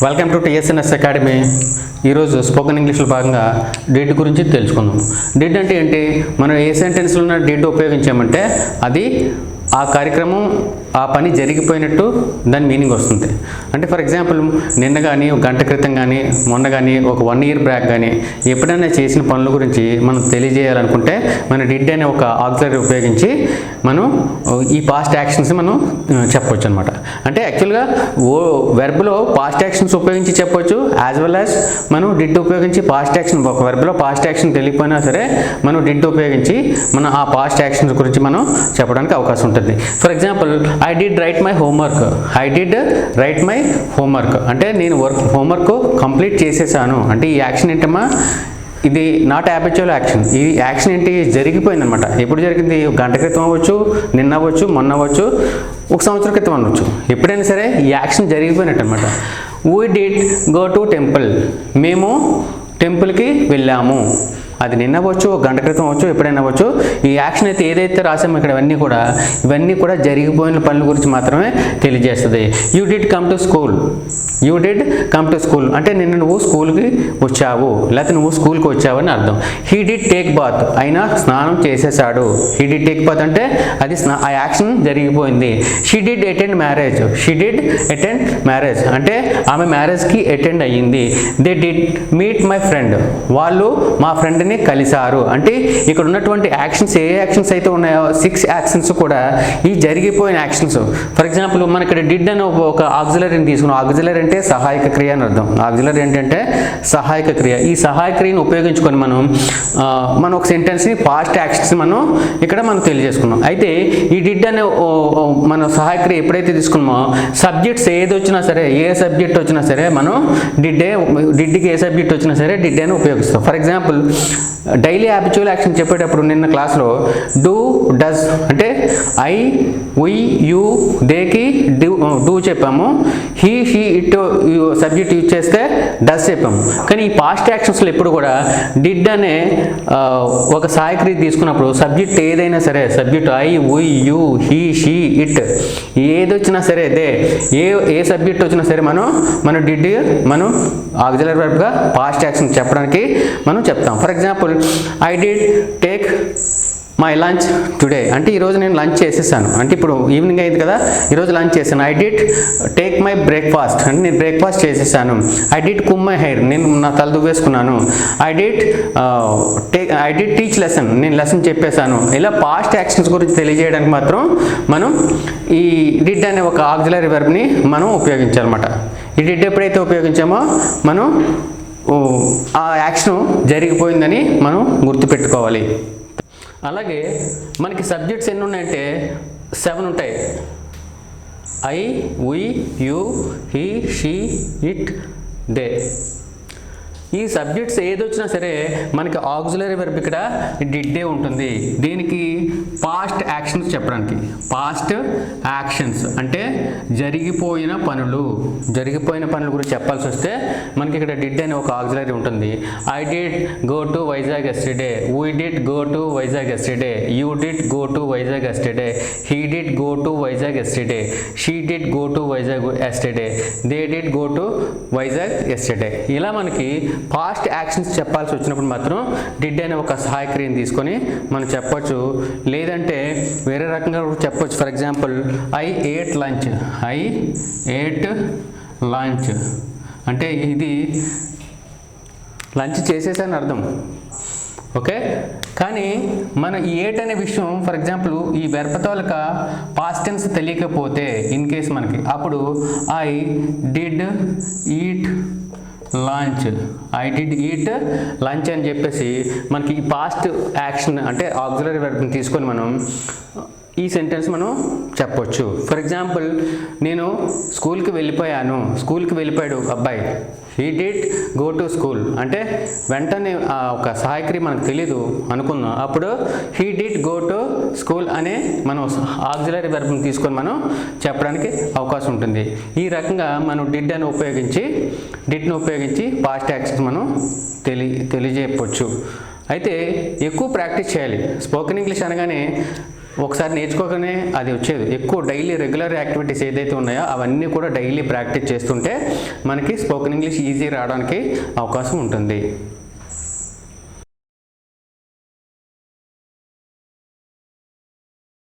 Welcome to TSNS academy. ఈరోజు spoken ఇంగ్లీష్లో భాగంగా డిడ్ గురించి తెలుసుకుందాం. డిడ్ అంటే ఏంటి? మనం ఏ సెంటెన్స్లో ఉన్న డిడ్ ఉపయోగించామంటే అది ఆ కార్యక్రమం ఆ పని జరిగిపోయినట్టు దాని మీనింగ్ వస్తుంది. అంటే ఫర్ ఎగ్జాంపుల్ నిన్న కానీ ఒక గంట క్రితం కానీ మొన్న కానీ ఒక 1 year బ్యాక్ కానీ ఎప్పుడైనా చేసిన పనుల గురించి మనం తెలియజేయాలనుకుంటే మన డిడ్ అనే ఒక ఆక్సిలరీ ఉపయోగించి మనం ఈ పాస్ట్ యాక్షన్స్ మనం చెప్పవచ్చు అనమాట. అంటే యాక్చువల్గా వెర్బ్లో పాస్ట్ యాక్షన్స్ ఉపయోగించి చెప్పవచ్చు, యాజ్ వెల్ యాజ్ మనం డిడ్ ఉపయోగించి పాస్ట్ యాక్షన్, ఒక వెర్బ్లో పాస్ట్ యాక్షన్ తెలియకపోయినా సరే మనం డిడ్ ఉపయోగించి మనం ఆ పాస్ట్ యాక్షన్స్ గురించి మనం చెప్పడానికి అవకాశం ఉంటుంది. For example I did right my homework. I did right my homework అంటే నేను హోంవర్క్ కంప్లీట్ చేసేసాను. అంటే ఈ యాక్షన్ ఏంటమ్మా? ఇది నాట్ హ్యాబిచువల్ యాక్షన్. ఈ యాక్షన్ ఏంటి? జరిగిపోయింది అనమాట. ఎప్పుడు జరిగింది? గంట క్రితం అవ్వచ్చు, నిన్న అవ్వచ్చు, మొన్న అవ్వచ్చు, 1 సంవత్సరం క్రితం అనవచ్చు. ఎప్పుడైనా సరే ఈ యాక్షన్ జరిగిపోయినట్టు అనమాట. We did go to temple. మేము టెంపుల్కి వెళ్ళాము. అది నిన్న అవ్వచ్చు, 1 గంట క్రితం అవ్వచ్చు, ఎప్పుడైనా అవ్వచ్చు. ఈ యాక్షన్ అయితే ఏదైతే రాసామో ఇక్కడ ఇవన్నీ కూడా జరిగిపోయిన పనుల గురించి మాత్రమే తెలియజేస్తుంది. You did come to school. You did come to school అంటే నిన్న నువ్వు స్కూల్కి వచ్చావు, లేకపోతే నువ్వు స్కూల్కి వచ్చావు అని అర్థం. He did take bath. అయినా స్నానం చేసేసాడు. హీ డిడ్ టేక్ బాత్ అంటే అది ఆ యాక్షన్ జరిగిపోయింది. She did attend marriage. She did attend marriage అంటే ఆమె మ్యారేజ్కి అటెండ్ అయ్యింది. They did meet my friend. వాళ్ళు మా ఫ్రెండ్ని కలిశారు. అంటే ఇక్కడ ఉన్నటువంటి యాక్షన్స్ ఏ యాక్షన్స్ అయితే ఉన్నాయో 6 యాక్షన్స్ కూడా ఈ జరిగిపోయిన యాక్షన్స్. ఫర్ ఎగ్జాంపుల్ మన ఇక్కడ డిడ్ అని ఒక ఆక్సిలరీని తీసుకున్నాం. ఆక్సిలరీ అంటే సహాయక క్రియ అని అర్థం. ఆక్సిలరీ ఏంటంటే సహాయక క్రియ. ఈ సహాయక క్రియను ఉపయోగించుకొని మనం ఒక సెంటెన్స్ని పాస్ట్ యాక్షన్స్ మనం తెలియజేసుకున్నాం. అయితే ఈ డిడ్ అనే మనం సహాయక క్రియ ఎప్పుడైతే తీసుకున్నామో సబ్జెక్ట్స్ ఏది వచ్చినా సరే, ఏ సబ్జెక్ట్ వచ్చినా సరే మనం డిడ్కి ఏ సబ్జెక్ట్ వచ్చినా సరే డిడ్ అని ఉపయోగిస్తాం. For example daily habitual action చెప్పేటప్పుడు నిన్న క్లాస్లో డూ, డస్ అంటే ఐ, వి, యూ, దేకి డూ చెప్పాము. He, she, it subject use చేస్తే డస్ చెప్పాము. కానీ ఈ పాస్ట్ యాక్షన్స్లో ఎప్పుడు కూడా డిడ్ అనే ఒక సహాయక్రియ తీసుకున్నప్పుడు సబ్జెక్ట్ ఏదైనా సరే, subject I, we, you, he, she, it ఏది వచ్చినా సరే, దే ఏ సబ్జెక్ట్ వచ్చినా సరే మన డిడ్ మనం ఆక్సిలరీ వర్బ్గా పాస్ట్ యాక్షన్ చెప్పడానికి మనం చెప్తాం. For example I did take my lunch today అంటే ఈరోజు నేను లంచ్ చేసేసాను. అంటే ఇప్పుడు ఈవినింగ్ అయింది కదా, ఈరోజు లంచ్ చేశాను. I did take my breakfast అంటే నేను బ్రేక్ఫాస్ట్ చేసేసాను. ఐ డిడ్ కుమ్ మై హెయిర్ నేను నా తల దువ్వేసుకున్నాను. ఐ డిడ్ టీచ్ లెసన్ నేను లెసన్ చెప్పేశాను. ఇలా పాస్ట్ యాక్షన్స్ గురించి తెలియజేయడానికి మాత్రం మనం ఈ డిడ్ అనే ఒక ఆక్సిలరీ వెర్బ్ని మనం ఉపయోగించాలన్నమాట. ఈ డిడ్ ఎప్పుడైతే ఉపయోగించామో మనం ఆ యాక్షన్ జరిగిపోయిందని మనం గుర్తుపెట్టుకోవాలి. అలాగే మనకి సబ్జెక్ట్స్ ఎన్ని ఉన్నాయంటే 7 ఉంటాయి. I, we, you, he, she, it, they. ఈ సబ్జెక్ట్స్ ఏది వచ్చినా సరే మనకి ఆక్సిలరీ వెర్బ్ ఇక్కడ డిడ్డే ఉంటుంది. దీనికి పాస్ట్ యాక్షన్స్ చెప్పడానికి, పాస్ట్ యాక్షన్స్ అంటే జరిగిపోయిన పనుల గురించి చెప్పాల్సి వస్తే మనకి ఇక్కడ డిడ్ అనే ఒక ఆక్సిలరీ ఉంటుంది. I did go to Vizag yesterday. We did go to Vizag yesterday. You did go to Vizag yesterday. He did go to Vizag yesterday. She did go to Vizag yesterday. They did go to Vizag yesterday. ఇలా మనకి past actions చెప్పాల్సి వచ్చినప్పుడు మాత్రం did అనే ఒక సహాయక్రియను తీసుకొని మనం చెప్పొచ్చు. లేదంటే వేరే రకంగా చెప్పొచ్చు. For example I ate lunch. I ate lunch అంటే ఇది లంచ్ చేసేసాను అర్థం. ఓకే, కానీ మన ఈ ఏట్ అనే విషయం ఫర్ ఎగ్జాంపుల్ ఈ వెర్బ్ తాలూకా పాస్ట్ టెన్స్ తెలియకపోతే ఇన్ కేస్ మనకి అప్పుడు I did eat lunch. I did eat lunch అని చెప్పేసి మనకి ఈ పాస్ట్ యాక్షన్ అంటే ఆక్సిలరీ వెర్బ్ని తీసుకొని మనం ఈ సెంటెన్స్ మనం చెప్పొచ్చు. ఫర్ ఎగ్జాంపుల్ నేను స్కూల్కి వెళ్ళిపోయాడు అబ్బాయి. He did go to school అంటే వెంటనే ఒక సహాయక్రియ మనకు తెలీదు అనుకుందాం. అప్పుడు he did go to school అనే మనం ఆక్సిలరీ వెర్బ్ని తీసుకొని మనం చెప్పడానికి అవకాశం ఉంటుంది. ఈ రకంగా మనం డిడ్ని ఉపయోగించి పాస్ట్ యాక్షన్స్ మనం తెలియజేయవచ్చు. అయితే ఎక్కువ ప్రాక్టీస్ చేయాలి. స్పోకెన్ ఇంగ్లీష్ అనగానే ఒకసారి నేర్చుకోగానే అది వచ్చేది. ఎక్కువ డైలీ రెగ్యులర్ యాక్టివిటీస్ ఏదైతే ఉన్నాయో అవన్నీ కూడా డైలీ ప్రాక్టీస్ చేస్తుంటే మనకి స్పోకెన్ ఇంగ్లీష్ ఈజీ రావడానికి అవకాశం ఉంటుంది.